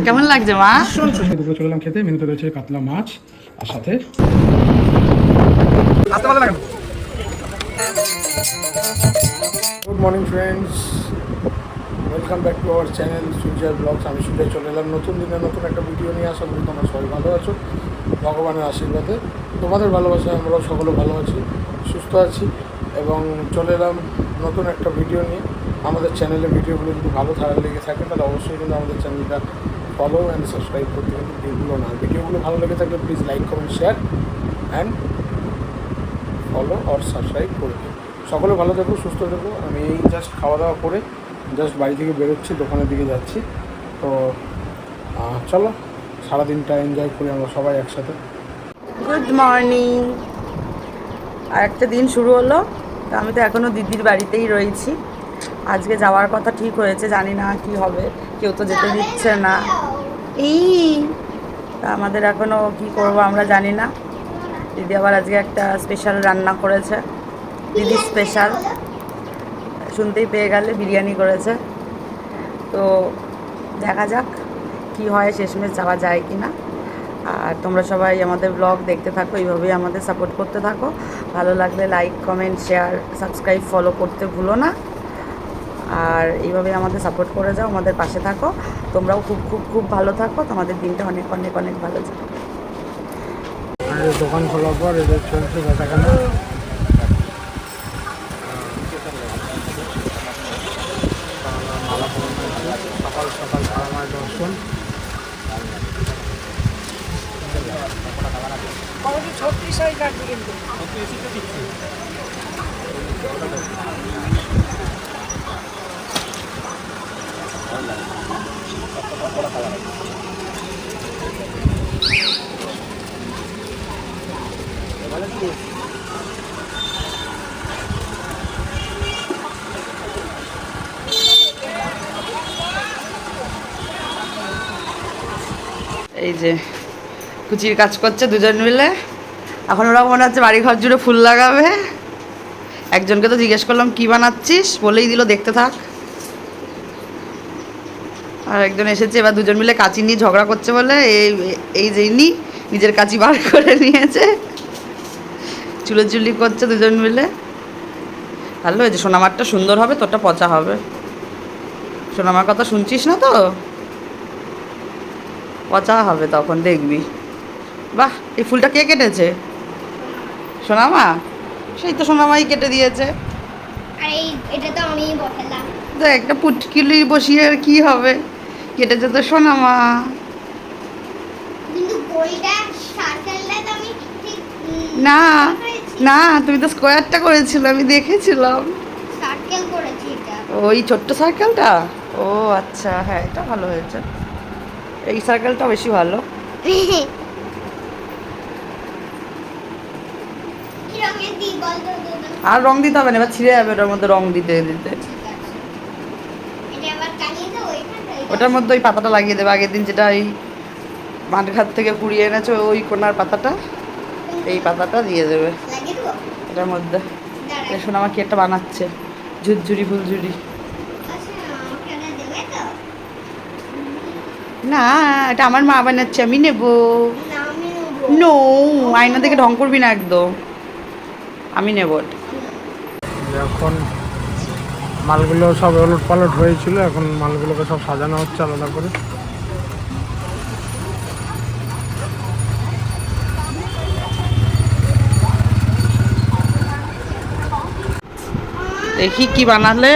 কেমন লাগছে মা? দুপুরে চলে এলাম খেতে। মেনুতে রয়েছে কাতলা মাছ আর সাথে good morning friends, welcome back to our channel সূর্যার ব্লগস। আমি সূর্যায় চলে এলাম নতুন দিনে নতুন একটা ভিডিও নিয়ে। আশা করি তোমরা সবাই ভালো আছো ভগবানের আশীর্বাদে। তোমাদের ভালোবাসায় আমরাও সকলে ভালো আছি, সুস্থ আছি এবং চলে এলাম নতুন একটা ভিডিও নিয়ে। আমাদের চ্যানেলের ভিডিওগুলো যদি ভালো লেগে থাকে তাহলে অবশ্যই কিন্তু আমাদের চ্যানেলটা ফলো অ্যান্ড সাবস্ক্রাইব করতে কিন্তু ভিডিওগুলো না। ভিডিওগুলো ভালো লেগে থাকলে please like comment share and follow আর সাবস্ক্রাইব করে দিও। সকলে ভালো থেকো, সুস্থ থেকো। আমি এই জাস্ট খাওয়া দাওয়া করে জাস্ট বাড়ি থেকে বেরোচ্ছি, দোকানের দিকে যাচ্ছি। তো চলো সারাদিনটা এনজয় করি আমরা সবাই একসাথে। Good morning. আর একটা দিন শুরু হলো। তো আমি তো এখনও দিদির বাড়িতেই রয়েছি। আজকে যাওয়ার কথা ঠিক হয়েছে, জানি না কি হবে, কেউ তো যেতে দিচ্ছে না। তা আমাদের এখনও কি করব আমরা জানি না। দিদি আবার আজকে একটা স্পেশাল রান্না করেছে, দিদি স্পেশাল শুনতেই পেয়ে গেলে, বিরিয়ানি করেছে। তো দেখা যাক কি হয়, শেষমেশ যাওয়া যায় কি না। আর তোমরা সবাই আমাদের ব্লগ দেখতে থাকো, এইভাবেই আমাদের সাপোর্ট করতে থাকো। ভালো লাগলে like comment share subscribe follow করতে ভুলো না। আর এইভাবেই আমাদের সাপোর্ট করে যাও, আমাদের পাশে থাকো। তোমরাও খুব খুব খুব ভালো থাকো, তোমাদের দিনটা অনেক অনেক অনেক ভালো যাবে। দোকান খোলার পর এদের চলছে বেচাকেনা। সকাল সকাল মায়ের দর্শন। এই যে কুচির কাজ করছে দুজন মিলে। এখন ওরা মনে হচ্ছে বাড়ি ঘর জুড়ে ফুল লাগাবে। একজনকে তো জিজ্ঞেস করলাম কি বানাচ্ছিস, বলেই দিল দেখতে থাক। আর একজন এসেছে, এবার দুজন মিলে কাঁচি নিয়ে ঝগড়া করছে বলে এই যে নিজের কাঁচি বার করে নিয়েছে, চুলোচুলি করছে দুজন মিলে। ভালো হয়েছে, সোনামারটা সুন্দর হবে, তোরটা পচা হবে। সোনামার কথা শুনছিস না তো, পচা হবে তখন দেখবি। বাহ, এই ফুলটা কে কেটেছে? সোনামা? সেই তো সোনামাই কেটে দিয়েছে। এটা তো আমিই বসালাম। দেখ, একটা পুটকিলি বসিয়ে আর কি হবে, কেটেছে তো সোনামা। কিন্তু গোলটা সার্কেলটা তো আমি ঠিক না না, তুমি তো স্কোয়ারটা করেছিল, আমি দেখেছিলাম। সার্কেল করেছি এটা। ওই ছোট্ট সার্কেলটা? ও আচ্ছা, হ্যাঁ এটা ভালো হয়েছে, এই সার্কেলটা বেশি ভালো। কি রঙের দিই বল তো? আর রং দিতে হবে না, এবার ছিঁড়ে যাবে ওটার মধ্যে রং দিতে দিতে। এটা আবার কালিয়ে দাও এখানটা। ওটার মধ্যে ওই পাতাটা লাগিয়ে দেবে, আগের দিন যেটা ওই মাঠঘাট থেকে কুড়িয়ে এনেছো ওই কোনার পাতাটা, এই পাতাটা দিয়ে দেবে লাগিয়ে দেবো। এটার মধ্যে। দাঁড়াও। শোনো আমার কি একটা বানাচ্ছে, ঝুরঝুরি ফুলঝুরি। আচ্ছা, আমাকে এটা দেবে তো? না, এটা আমার মা বানাচ্ছে, আমি নেবো। না, আমি নেবো। নো, আয়না থেকে ঢং করবি না একদম, আমি নেবো এটা। এখন মালগুলো সব ওলট পালট হয়েছিল, এখন মালগুলোকে সব সাজানো হচ্ছে আলাদা করে। দেখি কি বানালে,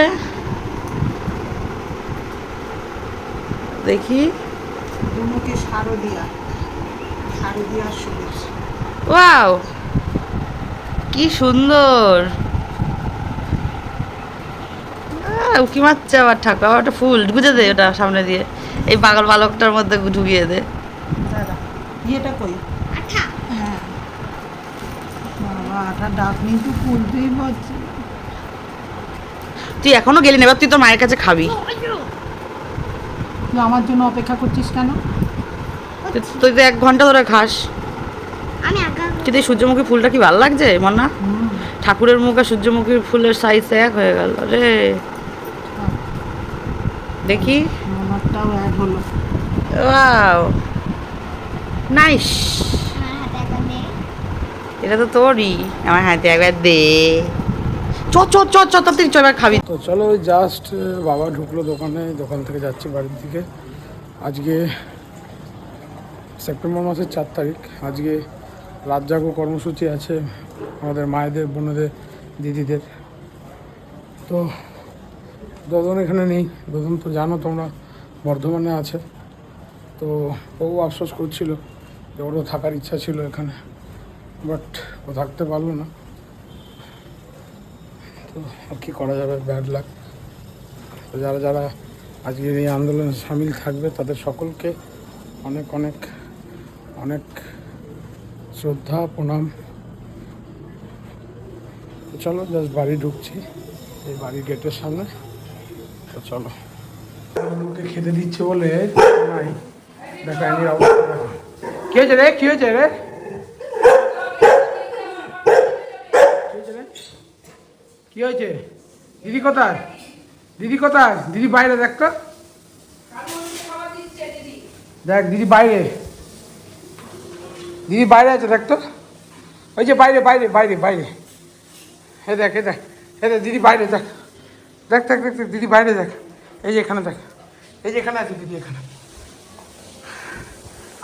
দেখি। দুমুখী শারদিয়া সবুজ। ওয়াও, কি সুন্দর। উকি মারছে আবার ঠাকুর, আবার একটা ফুল গুজে দে ওটা সামনে দিয়ে, এই পাগল বালকটার মধ্যে ঢুকিয়ে দে। দাদা ইয়েটা কই? আঠা। হ্যাঁ বাবা, আটা ডাক নিয়ে তো খুলতেই পারছি না। তুই এখনো গেলি না, এবার তুই তোর মায়ের কাছে খাবি। তুই আমার জন্য অপেক্ষা করছিস কেন? তুই তো 1 ঘন্টা ধরে খাস। আমি আগা কিন্তু এই সূর্যমুখী ফুলটা কি ভালো লাগছে মনা? ঠাকুরের মুখ আর সূর্যমুখীর ফুলের সাইজ এক হয়ে গেল রে। দেখি আমারটা তাও এক হলো। ওয়াও নাইস, আমার হাতে একবার দে। এটা তো তোরই, আমার হাতে একবার দে। চ চ চ চ তাড়াতাড়ি চ, এবার খাবি। তো চলো ওই জাস্ট বাবা ঢুকলো দোকানে, দোকান থেকে যাচ্ছি বাড়ির দিকে। আজকে সেপ্টেম্বর মাসের 4 তারিখ। আজকে রাত জাগো কর্মসূচি আছে আমাদের মায়েদের, বোনেদের, দিদিদের। তো দদন এখানে নেই, দদন তো জানো তোমরা বর্ধমানে আছে। তো ও আফসোস করছিল যে ওরও থাকার ইচ্ছা ছিল এখানে, বাট ও থাকতে পারলো না। তো আর কি করা যাবে, ব্যাড লাক। তো যারা যারা আজকের এই আন্দোলনে সামিল থাকবে তাদের সকলকে অনেক অনেক অনেক শ্রদ্ধা প্রণাম। তো চলো জাস্ট বাড়ি ঢুকছি, এই বাড়ির গেটের সামনে। তো চলো, ওকে খেতে দিচ্ছে বলে নাই, দেখো অ্যানির অবস্থা দেখো। কী হয়েছে রে, কী হয়েছে রে, কী হয়েছে? দিদি কোথায়, দিদি কোথায়? দিদি বাইরে দেখ তো, দেখ দিদি বাইরে, দিদি বাইরে আছে দেখ তো, ওই যে বাইরে বাইরে বাইরে বাইরে, হে দেখ হে দেখ হে দেখ, দিদি বাইরে দেখ, দেখ দেখ দেখ দেখ, দিদি বাইরে দেখ, এই যে এখানে দেখ, এই যে এখানে আছে দিদি, এখানে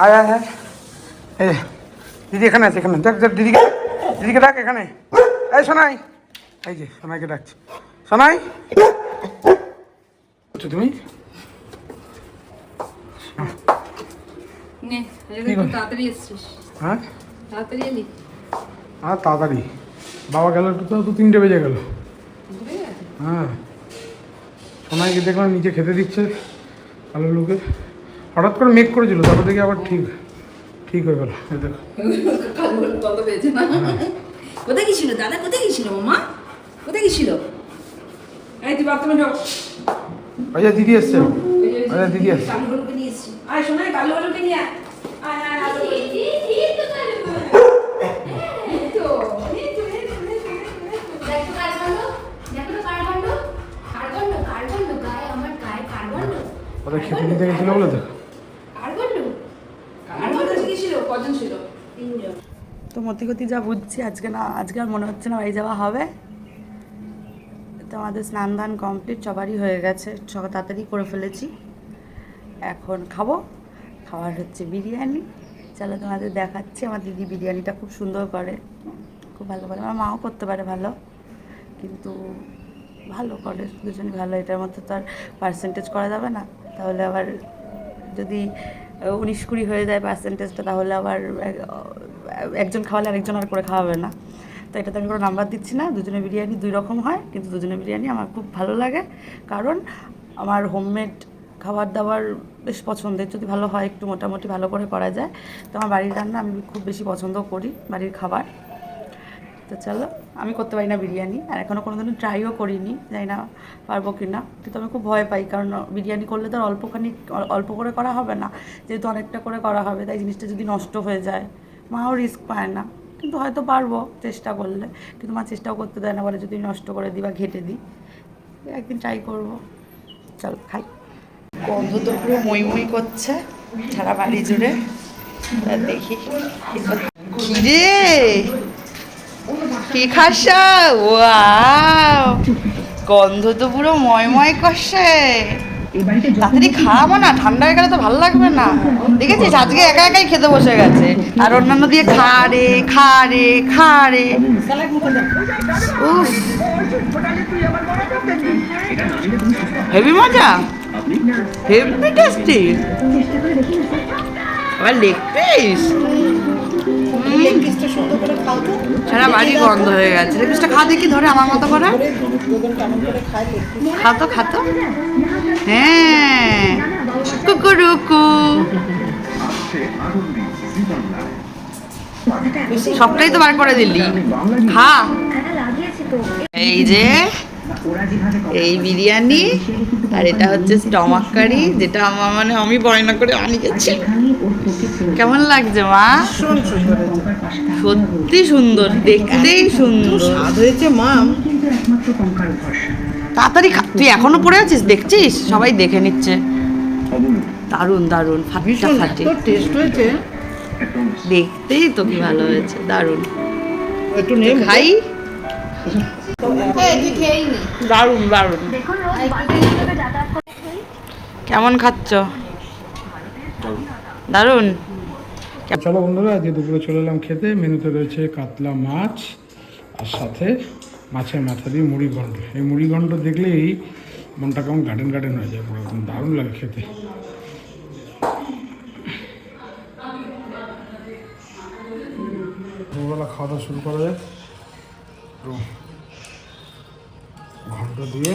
আয় আয় আয়, এই যে দিদি এখানে আছে, এখানে দেখ দেখ দিদিকে, দিদিকে ডাক এখানে। এই সোনাই, এই যে সোনাইকে ডাকছি, সোনাই তুমি তাড়াতাড়ি এসছিস, হ্যাঁ তাড়াতাড়ি এলি। আর তাড়াতাড়ি বাবা গেল তো 3টে বেজে গেল। হ্যাঁ সোনাইকে দেখলাম নিচে খেতে দিচ্ছে আলু লোকে, হঠাৎ করে মেঘ করেছিল, তারপর দেখি আবার ঠিক হয়ে গেল। এই দেখো কত পেয়েছে না? কোথায় গেছিল দাদা, কোথায় গেছিল মামা, কোথায় গেছিল? এই তুই বাথরুমে ঢোক। ওই যে দিদি এসছে, ওই যে দিদি এসছে। কালুগুলোকে নিয়ে এসছি, আয় শোনাই কালুগুলোকে নিয়ে আয়। আয় আয় আয়, এই তো এই তো, দেখো কাঠমান্ডু, দেখো তো কাঠমান্ডু, কাঠমান্ডু, কাঠমান্ডু, গায়ে আমার গায়ে কাঠমান্ডু, ওদের খেতে দিতে গেছিলো বলে দেখো। কাঠমান্ডু, কালুগুলো গেছিল, কজন ছিল? 3 জন। তো মতিগতি যা বুঝছি আজকে আর মনে হচ্ছে না বাড়ি যাওয়া হবে। তো আমাদের স্নান ধান কমপ্লিট সবারই হয়ে গেছে, সব তাড়াতাড়ি করে ফেলেছি। এখন খাবার হচ্ছে বিরিয়ানি। চলো তোমাদের দেখাচ্ছি। আমার দিদি বিরিয়ানিটা খুব সুন্দর করে, খুব ভালো করে। আমার মাও করতে পারে ভালো, কিন্তু ভালো করে, দুজনই ভালো। এটার মধ্যে তো আর পার্সেন্টেজ করা যাবে না, তাহলে আবার যদি 19-20 হয়ে যায় পার্সেন্টেজটা, তাহলে আবার একজন খাওয়ালে আরেকজন আর করে খাওয়াবে না। তো এটাতে আমি কোনো নাম্বার দিচ্ছি না। দুজনের বিরিয়ানি 2 রকম হয়, কিন্তু দুজনের বিরিয়ানি আমার খুব ভালো লাগে, কারণ আমার হোমমেড খাবার দাবার বেশ পছন্দের। যদি ভালো হয়, একটু মোটামুটি ভালো করে করা যায়, তো আমার বাড়ির রান্না আমি খুব বেশি পছন্দ করি, বাড়ির খাবার। তো চলো, আমি করতে পারি না বিরিয়ানি, আর এখনও কোনো দিনও ট্রাইও করিনি, জানি না পারবো কি না। কিন্তু আমি খুব ভয় পাই, কারণ বিরিয়ানি করলে তো আর অল্প করে করা হবে না, যেহেতু অনেকটা করে করা হবে, তাই জিনিসটা যদি নষ্ট হয়ে যায়, মাও রিস্ক পায় না। কিন্তু হয়তো পারবো চেষ্টা করলে, কিন্তু মা চেষ্টাও করতে দেয় না, বলে যদি নষ্ট করে দিই বা ঘেটে দিই। একদিন ট্রাই করবো। চল খাই। গন্ধ তো পুরো মই মই করছে সারা বাড়ি জুড়ে। দেখি রে কি খাসা, ওয়াও, গন্ধ তো পুরো ময় করছে। তাড়াতাড়ি খাওয়াবো না, ঠান্ডা হয়ে গেলে তো ভালো লাগবে না। দেখেছিস আজকে একা একাই খেতে বসে গেছে, আর অন্যান্য দিয়ে খা রে। উফ, হেভি মজা, হেভি টেস্টি। আবার লেগ পিস, সারা বাড়ি গন্ধ হয়ে গেছে। লেগ পিসটা খা দেখি, ধরে আমার মতো করে খাতো। হ্যাঁ, কুকুরুকু, সবটাই তো বার করে দিলি, খা। এই যে এই বিরিয়ানি, আর এটা হচ্ছে স্টমাক কারি, যেটা আমি বায়না করে আনিয়েছি। কেমন লাগছে মা? সত্যি সুন্দর, দেখতেই সুন্দর হয়েছে মা। তাড়াতাড়ি খা, তুই এখনো পড়ে আছিস, দেখছিস সবাই দেখে নিচ্ছে। দারুণ দারুণ, ভীষণ ফাটাফাটি। এত টেস্ট হয়েছে। দেখতেই তো কি ভালো হয়েছে, দারুণ। একটু নে খাই। এই তুই খেয়েই নি। দারুণ দারুণ। কেমন খাচ্ছ? দারুণ। চলো বন্ধুরা, আজকে দুপুরে চলে এলাম খেতে। মেনুতে রয়েছে কাতলা মাছ আর সাথে মাছের মাথা দিয়ে মুড়ি ঘন্ট। এই মুড়ি ঘন্ট দেখলেই মনটা কেমন গার্ডেন গার্ডেন হয়ে যায়, পুরো একদম দারুণ লাগে খেতে। দুপুরবেলা খাওয়া দাওয়া শুরু করা যায়। তো ঘন্ট দিয়ে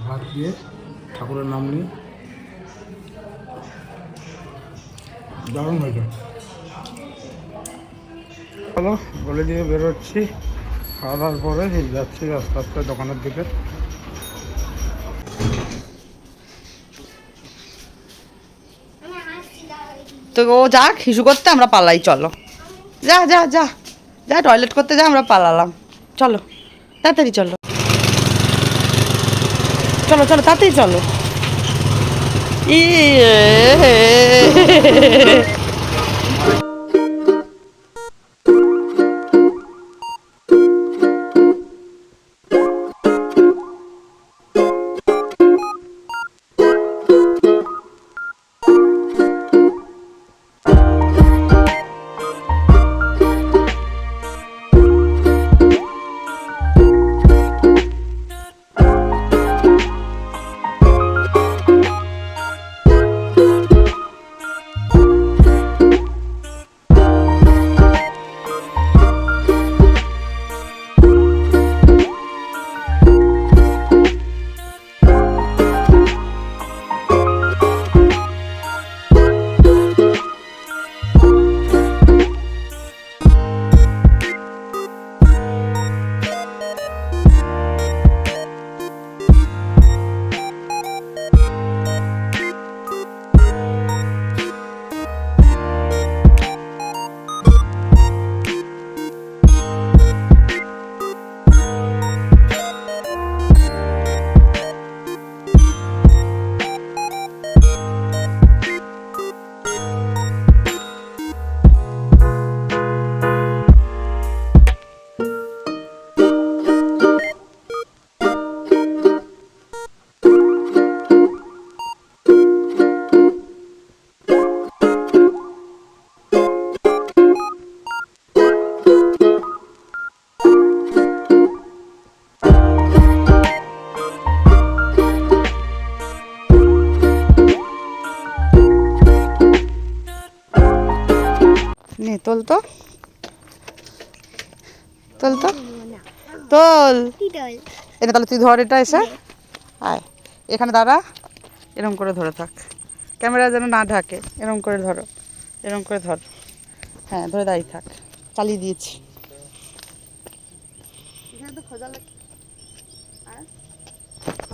ভাত দিয়ে ঠাকুরের নাম নিয়ে দারুণ হয়েছে। চলো বলে দিয়ে বেরোচ্ছি। খাওয়া দাওয়ার পরে যাচ্ছি আস্তে আস্তে দোকানের দিকে। তো ও যাক হিসু করতে, আমরা পালাই। চলো যা যা যা যা, টয়লেট করতে যা, আমরা পালালাম। চলো তাড়াতাড়ি চলো, চলো চলো তাড়াতাড়ি চলো। নে তোল তো, তোল তো, তোল। এটা তাহলে তুই ধর, এটা এসে আয় এখানে দাঁড়া, এরকম করে ধরে থাক, ক্যামেরা যেন না ঢাকে। এরকম করে ধরো, এরকম করে ধর। হ্যাঁ ধরে দাঁড়িয়ে থাক, চালিয়ে দিয়েছি। এখানে তো খোঁজা লাগে।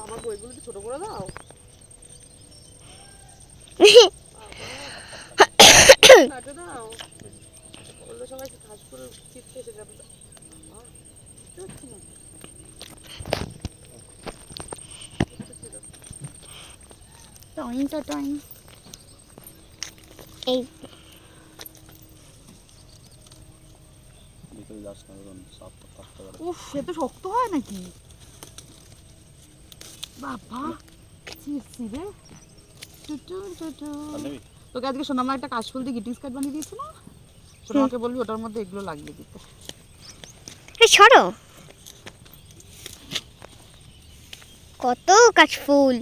আমার বইগুলো তো ছোট করে দাও। দাও বললো সবাই ঘাস করে চিপতে এসে যাবে। টয়িং তো টয়িং। এই উফ সে তো শক্ত হয় নাকি বাবা, চিপসি রে। তোকে আজকে সোনামা একটা কাশফুল দিয়ে গ্রিটিংস কার্ড বানিয়ে দিয়েছে না? সোনামাকে বলবি ওটার মধ্যে এগুলো লাগিয়ে দিতে। সরো, কত কাশফুল।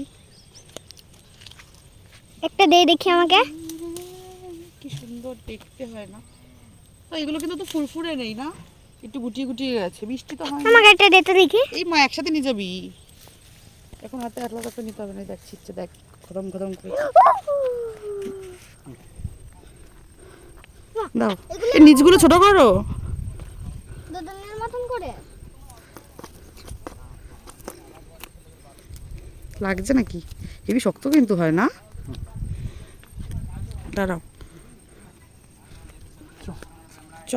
একটা দে দেখি আমাকে। কি সুন্দর দেখতে হয় না? তো এগুলো কিন্তু তো ফুরফুরে নেই না, একটু গুটিয়ে গুটিয়ে গেছে। বৃষ্টি তো হয় না। আমাকে একটা দে তো দেখি। এই মা একসাথে নিয়ে যাবি, এখন হাতে আটলা করে নিতে হবে না। দেখ ছিটছে, দেখ খতম খতম করে দাও। এই নিচগুলো ছোট করো, দোদনের মতন করে। লাগছে নাকি? হেবি শক্ত কিন্তু হয় না। দাঁড়াও চ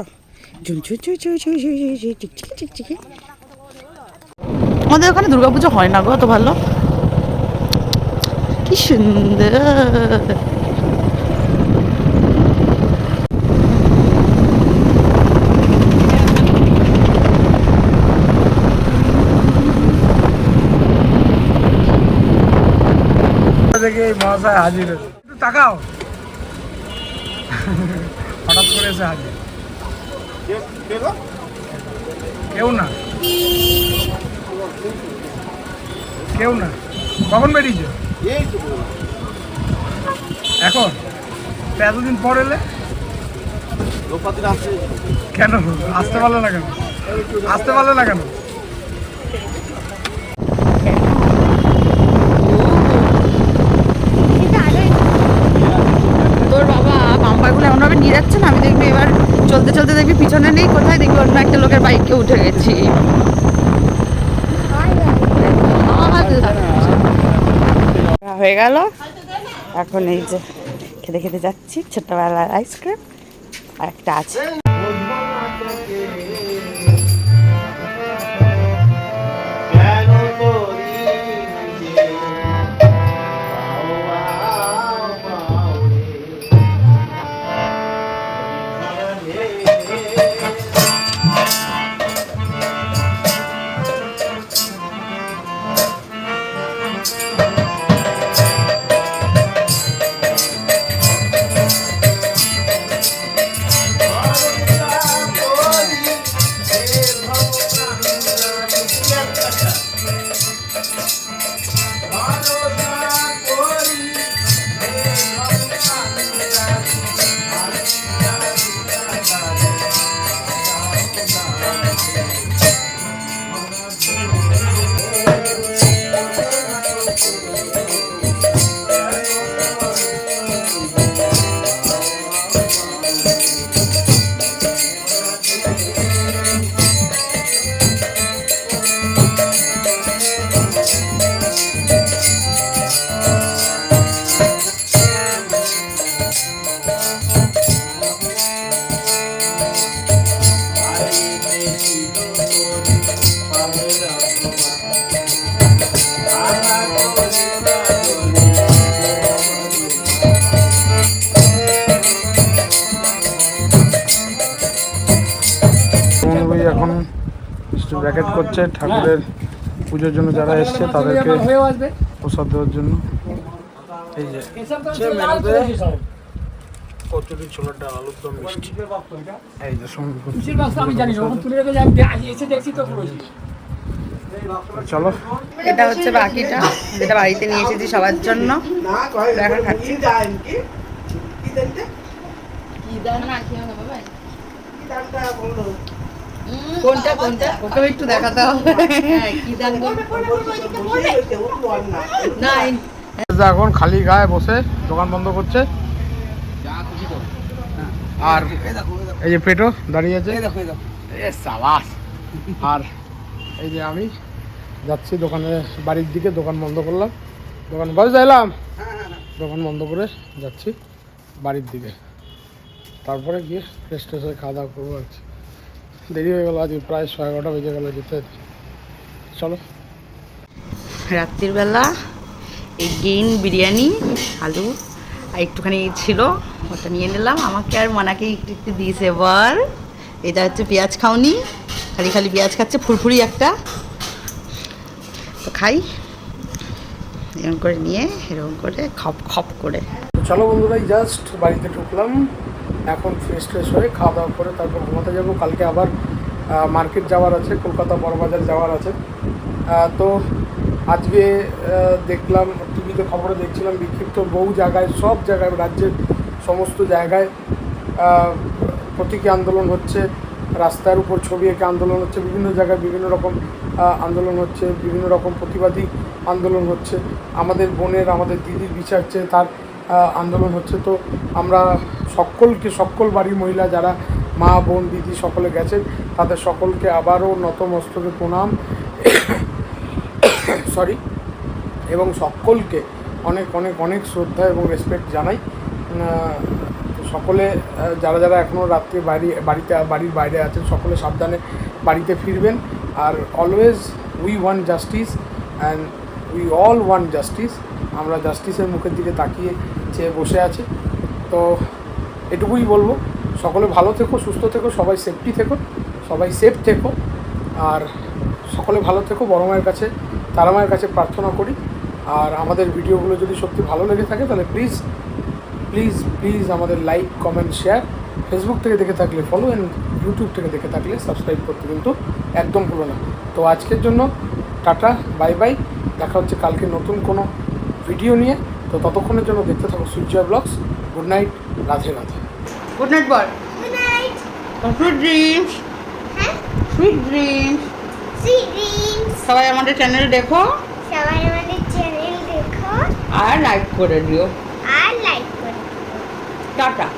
টিকটিকি। আমাদের ওখানে দুর্গাপুজো হয় না গো অত ভালো। কি সুন্দর। দেখে এই মহাশয় হাজির হয়েছে, একটু তাকাও। হঠাৎ করে এসে হাজির, কেউ না কেউ না। কখন বেরিয়েছো? এখন তো এতদিন পর এলে কেন? আসতে পারলে না কেন? আসতে পারলে না কেন? তোর বাবা বাম্পারগুলো এমনভাবে নিয়ে যাচ্ছে না, আমি দেখবি এবার চলতে চলতে দেখবি পিছনে নেই, কোথায় দেখবি অন্য একটা লোকের বাইকে উঠে গেছি। হয়ে গেল, এখন এই যে খেতে খেতে যাচ্ছি ছোট্টবেলার আইসক্রিম, আর একটা আছে। এখন ব্র্যাকেট করছে ঠাকুরের পুজোর জন্য যারা এসছে তাদেরকে প্রসাদ দেওয়ার জন্য। এই যে মেনুতে কচুরি, ছোলার ডাল, আলুর দম, মিষ্টি। এই যে চলো, এটা হচ্ছে বাকিটা, যেটা বাড়িতে নিয়ে এসেছি সবার জন্য, এখন খাচ্ছি। কোনটা কোনটা ওকে একটু দেখাতে হবে। এখন খালি গায়ে বসে দোকান বন্ধ করছে, আর এই যে পেটো দাঁড়িয়ে আছে, আর এই যে আমি যাচ্ছি দোকানে, বাড়ির দিকে। দোকান বন্ধ করলাম, দোকান বসে এলাম, দোকান বন্ধ করে যাচ্ছি বাড়ির দিকে। তারপরে গিয়ে ফ্রেশ ট্রেশ হয়ে খাওয়া দাওয়া করবো। আর দেরি হয়ে গেল, আজকে প্রায় 11:30 বেজে গেলো যেতে। চলো, রাত্রির বেলা এগেইন বিরিয়ানি, আলু আর একটুখানি ছিল, ওটা নিয়ে নিলাম। আমাকে আর মানাকে একটু একটু দিয়েছে বল। এটা হচ্ছে পেঁয়াজ খাওনি, খালি খালি পেঁয়াজ খাচ্ছে, ফুরফুরি একটা। তো খাই, এরকম করে নিয়ে এরকম করে খপ খপ করে। চলো বন্ধুরা, জাস্ট বাড়িতে ঢুকলাম, এখন ফ্রেশ ট্রেশ হয়ে খাওয়া দাওয়া করে তারপর ঘুমাতে যাবো। কালকে আবার মার্কেট যাওয়ার আছে, কলকাতা বড়বাজার যাওয়ার আছে। তো আজকে দেখলাম টিভিতে খবরে দেখছিলাম বিক্ষিপ্ত বহু জায়গায়, সব জায়গায়, রাজ্যের সমস্ত জায়গায় প্রতীকী আন্দোলন হচ্ছে, রাস্তার উপর ছবি এঁকে আন্দোলন হচ্ছে, বিভিন্ন জায়গায় বিভিন্ন রকম আন্দোলন হচ্ছে, বিভিন্ন রকম প্রতিবাদী আন্দোলন হচ্ছে। আমাদের বোনের, আমাদের দিদির বিচার চেয়ে তার আন্দোলন হচ্ছে। তো আমরা সকল বাড়ির মহিলা যারা মা, বোন, দিদি সকলে গেছেন, তাদের সকলকে আবারও নতমস্তকে প্রণাম, এবং সকলকে অনেক অনেক অনেক শ্রদ্ধা এবং রেসপেক্ট জানাই। সকলে যারা যারা এখনও রাত্রে বাড়ির বাইরে আছেন, সকলে সাবধানে বাড়িতে ফিরবেন। আর always we want justice and we all want justice. আমরা জাস্টিসের মুখের দিকে তাকিয়ে চেয়ে বসে আছি। তো এটুকুই বলবো, সকলে ভালো থেকো, সুস্থ থেকো, সবাই সেফটি থেকো, সবাই সেফ থেকো, আর সকলে ভালো থেকো। বড় মায়ের কাছে, তারা মায়ের কাছে প্রার্থনা করি। আর আমাদের ভিডিওগুলো যদি সত্যি ভালো লেগে থাকে তাহলে প্লিজ প্লিজ প্লিজ আমাদের লাইক, কমেন্ট, শেয়ার, ফেসবুক থেকে দেখে থাকলে ফলো, অ্যান্ড ইউটিউব থেকে দেখে থাকলে সাবস্ক্রাইব করতে কিন্তু একদম ভুলো না। তো আজকের জন্য টাটা, বাই বাই, দেখা হচ্ছে কালকে নতুন কোনো ভিডিও নিয়ে। তো ততক্ষণের জন্য দেখতে থাকো Surya blogs. Good night, Radhe Radhe. Good night বল। Good night. সুইট ড্রিমস, হ্যাঁ, সুইট ড্রিমস। Sweet dreams. সবাই আমাদের চ্যানেল দেখো সবাই আমাদের চ্যানেল দেখো আর লাইক করে দিও। আর লাইক করো। টাটা।